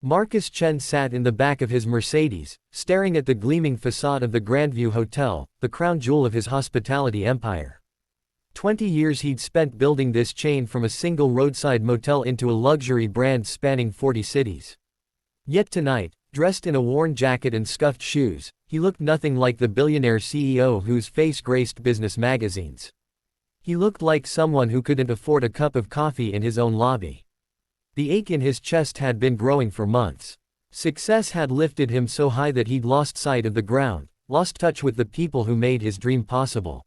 Marcus Chen sat in the back of his Mercedes, staring at the gleaming facade of the Grandview Hotel, the crown jewel of his hospitality empire. 20 years he'd spent building this chain from a single roadside motel into a luxury brand spanning 40 cities. Yet tonight, dressed in a worn jacket and scuffed shoes, he looked nothing like the billionaire CEO whose face graced business magazines. He looked like someone who couldn't afford a cup of coffee in his own lobby. The ache in his chest had been growing for months. Success had lifted him so high that he'd lost sight of the ground, lost touch with the people who made his dream possible.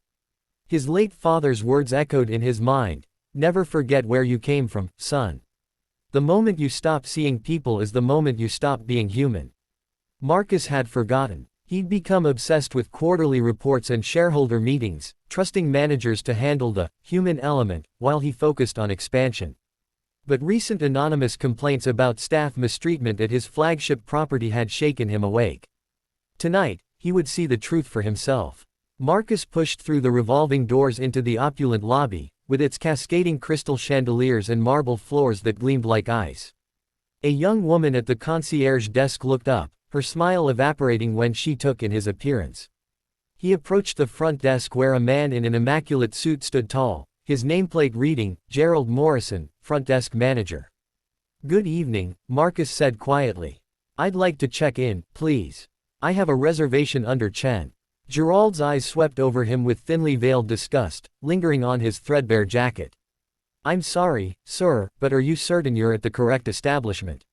His late father's words echoed in his mind, "Never forget where you came from, son. The moment you stop seeing people is the moment you stop being human." Marcus had forgotten. He'd become obsessed with quarterly reports and shareholder meetings, trusting managers to handle the human element while he focused on expansion. But recent anonymous complaints about staff mistreatment at his flagship property had shaken him awake. Tonight, he would see the truth for himself. Marcus pushed through the revolving doors into the opulent lobby, with its cascading crystal chandeliers and marble floors that gleamed like ice. A young woman at the concierge desk looked up, her smile evaporating when she took in his appearance. He approached the front desk where a man in an immaculate suit stood tall, his nameplate reading, "Gerald Morrison, front desk manager." "Good evening," Marcus said quietly. "I'd like to check in, please. I have a reservation under Chen." Gerald's eyes swept over him with thinly veiled disgust, lingering on his threadbare jacket. "I'm sorry, sir, but are you certain you're at the correct establishment?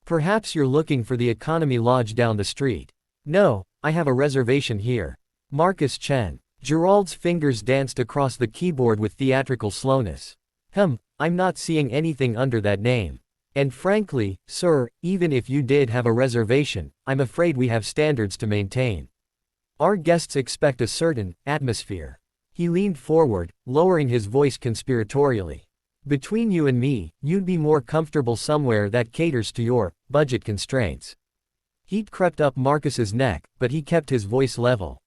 Perhaps you're looking for the Economy Lodge down the street." "No, I have a reservation here." Marcus Chen. Gerald's fingers danced across the keyboard with theatrical slowness. "I'm not seeing anything under that name. And frankly, sir, even if you did have a reservation, I'm afraid we have standards to maintain. Our guests expect a certain atmosphere." He leaned forward, lowering his voice conspiratorially. "Between you and me, you'd be more comfortable somewhere that caters to your budget constraints." Heat crept up Marcus's neck, but he kept his voice level.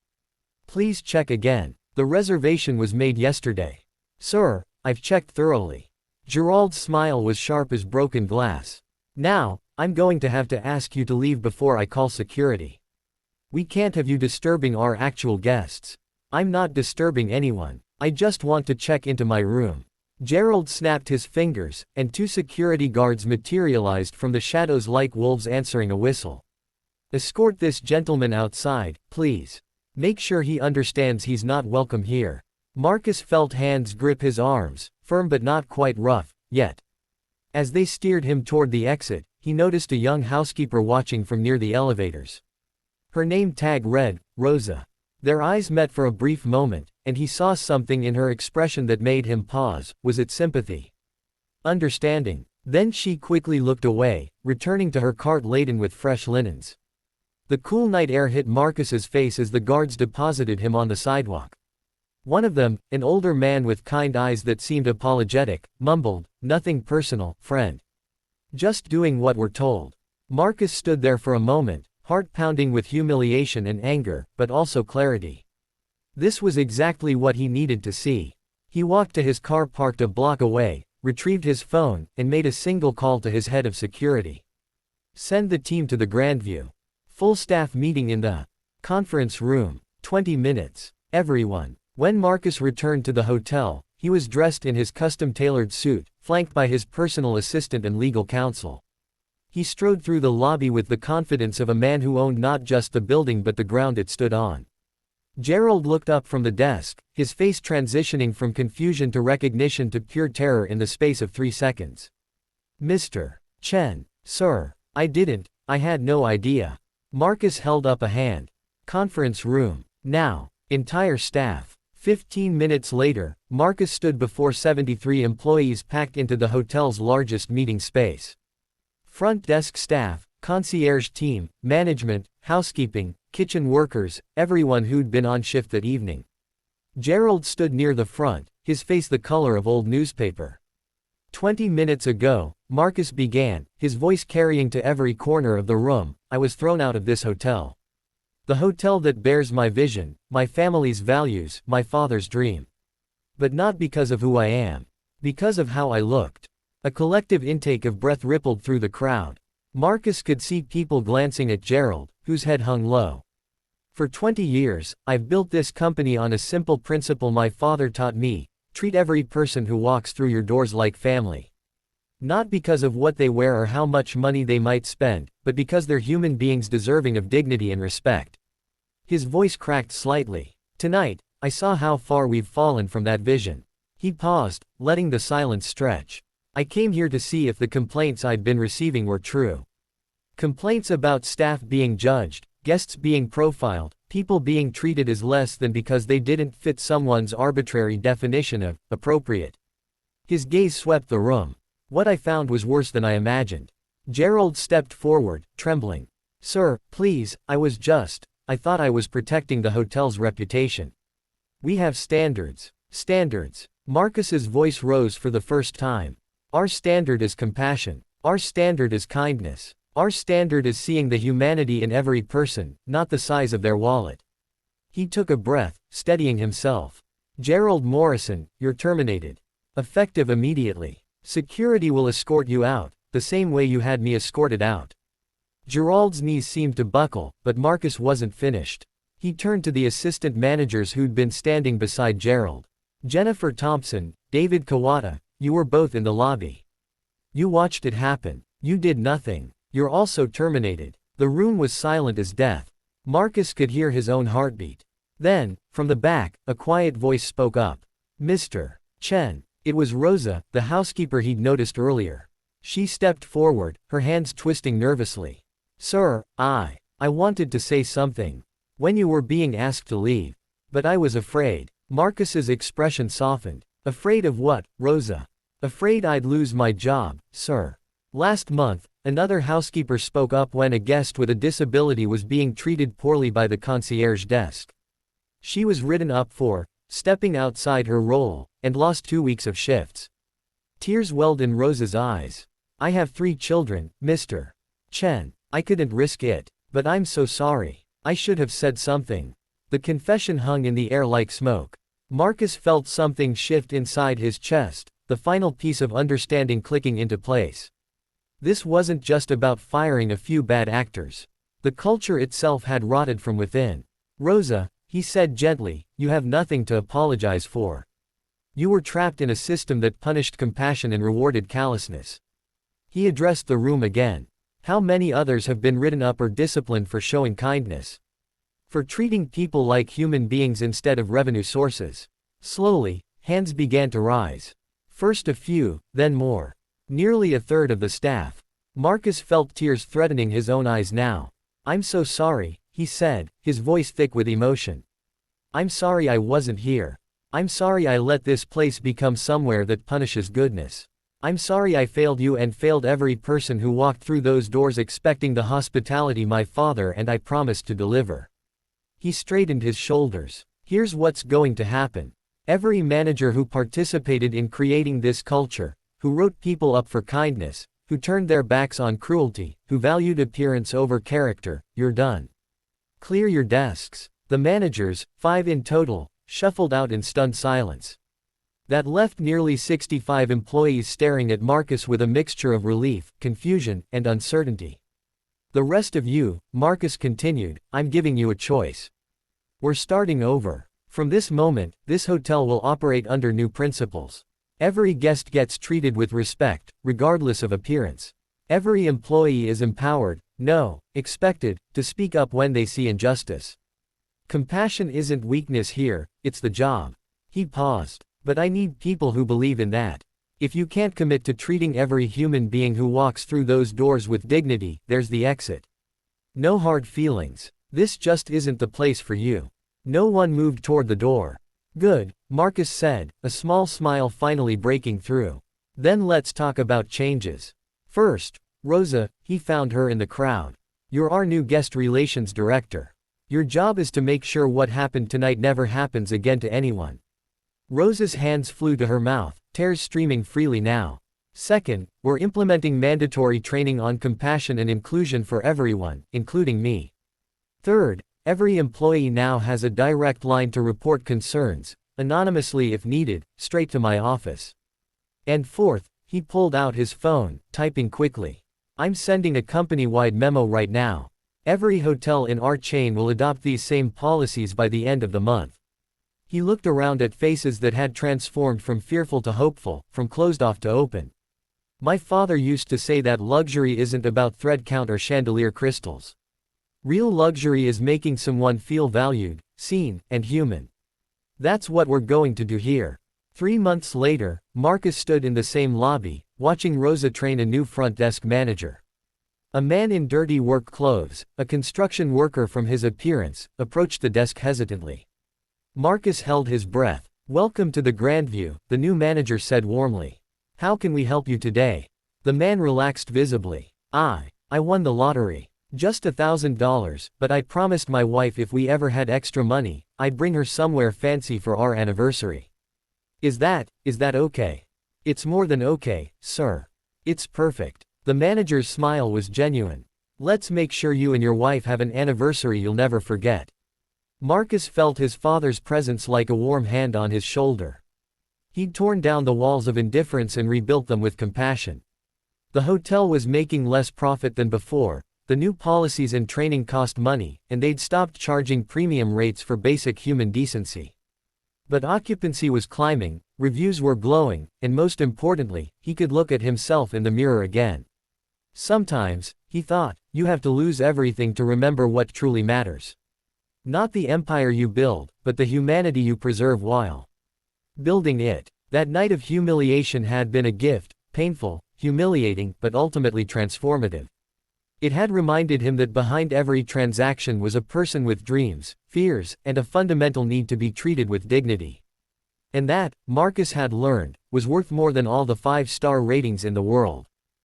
"Please check again. The reservation was made yesterday." "Sir, I've checked thoroughly." Gerald's smile was sharp as broken glass. "Now, I'm going to have to ask you to leave before I call security. We can't have you disturbing our actual guests." "I'm not disturbing anyone. I just want to check into my room." Gerald snapped his fingers, and two security guards materialized from the shadows like wolves answering a whistle. "Escort this gentleman outside, please. Make sure he understands he's not welcome here." Marcus felt hands grip his arms, firm but not quite rough, yet. As they steered him toward the exit, he noticed a young housekeeper watching from near the elevators. Her name tag read, Rosa. Their eyes met for a brief moment, and he saw something in her expression that made him pause. Was it sympathy? Understanding? Then she quickly looked away, returning to her cart laden with fresh linens. The cool night air hit Marcus's face as the guards deposited him on the sidewalk. One of them, an older man with kind eyes that seemed apologetic, mumbled, "Nothing personal, friend. Just doing what we're told." Marcus stood there for a moment, heart pounding with humiliation and anger, but also clarity. This was exactly what he needed to see. He walked to his car parked a block away, retrieved his phone, and made a single call to his head of security. "Send the team to the Grandview. Full staff meeting in the conference room. 20 minutes. Everyone." When Marcus returned to the hotel, he was dressed in his custom-tailored suit, flanked by his personal assistant and legal counsel. He strode through the lobby with the confidence of a man who owned not just the building but the ground it stood on. Gerald looked up from the desk, his face transitioning from confusion to recognition to pure terror in the space of 3 seconds. "Mr. Chen, sir, I had no idea." Marcus held up a hand. "Conference room. Now. Entire staff." 15 minutes later, Marcus stood before 73 employees packed into the hotel's largest meeting space. Front desk staff, concierge team, management, housekeeping, kitchen workers, everyone who'd been on shift that evening. Gerald stood near the front, his face the color of old newspaper. 20 minutes ago, Marcus began, his voice carrying to every corner of the room, "I was thrown out of this hotel. The hotel that bears my vision, my family's values, my father's dream. But not because of who I am. Because of how I looked." A collective intake of breath rippled through the crowd. Marcus could see people glancing at Gerald, whose head hung low. For 20 years, I've built this company on a simple principle my father taught me: treat every person who walks through your doors like family. Not because of what they wear or how much money they might spend, but because they're human beings deserving of dignity and respect. His voice cracked slightly. Tonight, I saw how far we've fallen from that vision. He paused, letting the silence stretch. I came here to see if the complaints I'd been receiving were true. Complaints about staff being judged, guests being profiled, people being treated as less than because they didn't fit someone's arbitrary definition of appropriate. His gaze swept the room. What I found was worse than I imagined. Gerald stepped forward, trembling. Sir, please, I thought I was protecting the hotel's reputation. We have standards. Standards. Marcus's voice rose for the first time. Our standard is compassion. Our standard is kindness. Our standard is seeing the humanity in every person, not the size of their wallet. He took a breath, steadying himself. Gerald Morrison, you're terminated. Effective immediately. Security will escort you out, the same way you had me escorted out. Gerald's knees seemed to buckle, but Marcus wasn't finished. He turned to the assistant managers who'd been standing beside Gerald. Jennifer Thompson, David Kawata, you were both in the lobby. You watched it happen. You did nothing. You're also terminated. The room was silent as death. Marcus could hear his own heartbeat. Then, from the back, a quiet voice spoke up. Mr. Chen. It was Rosa, the housekeeper he'd noticed earlier. She stepped forward, her hands twisting nervously. Sir, I wanted to say something. When you were being asked to leave. But I was afraid. Marcus's expression softened. Afraid of what, Rosa? Afraid I'd lose my job, sir. Last month, another housekeeper spoke up when a guest with a disability was being treated poorly by the concierge desk. She was written up for stepping outside her role, and lost 2 weeks of shifts. Tears welled in Rosa's eyes. I have 3 children, Mr. Chen. I couldn't risk it. But I'm so sorry. I should have said something. The confession hung in the air like smoke. Marcus felt something shift inside his chest, the final piece of understanding clicking into place. This wasn't just about firing a few bad actors. The culture itself had rotted from within. Rosa, he said gently, you have nothing to apologize for. You were trapped in a system that punished compassion and rewarded callousness. He addressed the room again. How many others have been written up or disciplined for showing kindness? For treating people like human beings instead of revenue sources. Slowly, hands began to rise. First a few, then more. Nearly a third of the staff. Marcus felt tears threatening his own eyes now. I'm so sorry, he said, his voice thick with emotion. I'm sorry I wasn't here. I'm sorry I let this place become somewhere that punishes goodness. I'm sorry I failed you and failed every person who walked through those doors expecting the hospitality my father and I promised to deliver. He straightened his shoulders. Here's what's going to happen. Every manager who participated in creating this culture, who wrote people up for kindness, who turned their backs on cruelty, who valued appearance over character, you're done. Clear your desks. The managers, 5 in total, shuffled out in stunned silence. That left nearly 65 employees staring at Marcus with a mixture of relief, confusion, and uncertainty. The rest of you, Marcus continued, I'm giving you a choice. We're starting over. From this moment, this hotel will operate under new principles. Every guest gets treated with respect, regardless of appearance. Every employee is empowered, no, expected, to speak up when they see injustice. Compassion isn't weakness here, it's the job. He paused. But I need people who believe in that. If you can't commit to treating every human being who walks through those doors with dignity, there's the exit. No hard feelings. This just isn't the place for you. No one moved toward the door. Good, Marcus said, a small smile finally breaking through. Then let's talk about changes. First, Rosa, he found her in the crowd. You're our new guest relations director. Your job is to make sure what happened tonight never happens again to anyone. Rosa's hands flew to her mouth, tears streaming freely now. Second, we're implementing mandatory training on compassion and inclusion for everyone, including me. Third, every employee now has a direct line to report concerns, anonymously if needed, straight to my office. And fourth, he pulled out his phone, typing quickly. I'm sending a company-wide memo right now. Every hotel in our chain will adopt these same policies by the end of the month. He looked around at faces that had transformed from fearful to hopeful, from closed off to open. My father used to say that luxury isn't about thread count or chandelier crystals. Real luxury is making someone feel valued, seen, and human. That's what we're going to do here. 3 months later, Marcus stood in the same lobby, watching Rosa train a new front desk manager. A man in dirty work clothes, a construction worker from his appearance, approached the desk hesitantly. Marcus held his breath. "Welcome to the Grandview," the new manager said warmly. "How can we help you today?" The man relaxed visibly. I won the lottery. Just $1,000, but I promised my wife if we ever had extra money, I'd bring her somewhere fancy for our anniversary. Is that okay?" "It's more than okay, sir. It's perfect." The manager's smile was genuine. "Let's make sure you and your wife have an anniversary you'll never forget." Marcus felt his father's presence like a warm hand on his shoulder. He'd torn down the walls of indifference and rebuilt them with compassion. The hotel was making less profit than before, the new policies and training cost money, and they'd stopped charging premium rates for basic human decency. But occupancy was climbing, reviews were glowing, and most importantly, he could look at himself in the mirror again. Sometimes, he thought, you have to lose everything to remember what truly matters. Not the empire you build, but the humanity you preserve while building it. That night of humiliation had been a gift, painful, humiliating, but ultimately transformative. It had reminded him that behind every transaction was a person with dreams, fears, and a fundamental need to be treated with dignity. And that, Marcus had learned, was worth more than all the 5-star ratings in the world.